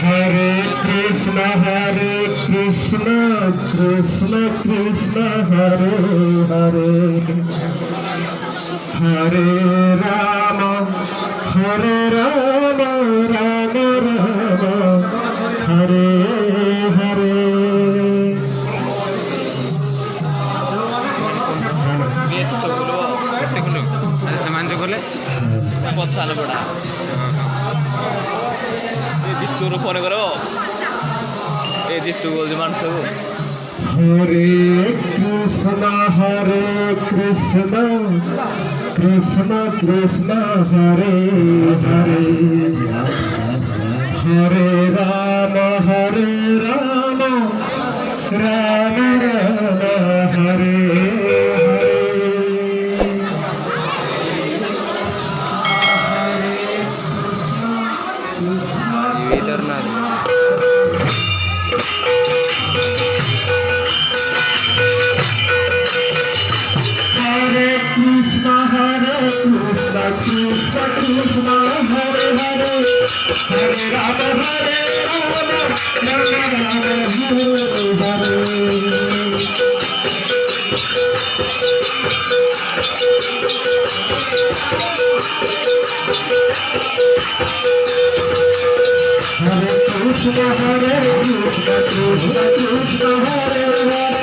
Hare Krishna, Krishna Krishna, Hare Hare, Hare Rama, Rama Rama, Hare Hare. পদ্মালো পড়া এই জিত্তুর phone করো এই জিত্তু বলছে মানুষ হরে কৃষ্ণ কৃষ্ণ কৃষ্ণ হরে হরে, হরে রাম রাম রাম হরে Krishna Krishna Hare Hare, Hare Rama Rama Hare Hare Krishna Krishna Krishna Hare Hare,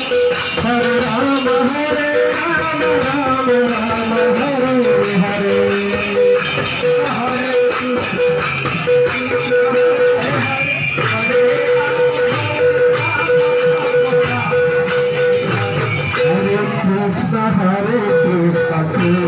Hare Rama Rama Hare Hare, Hare Krishna Krishna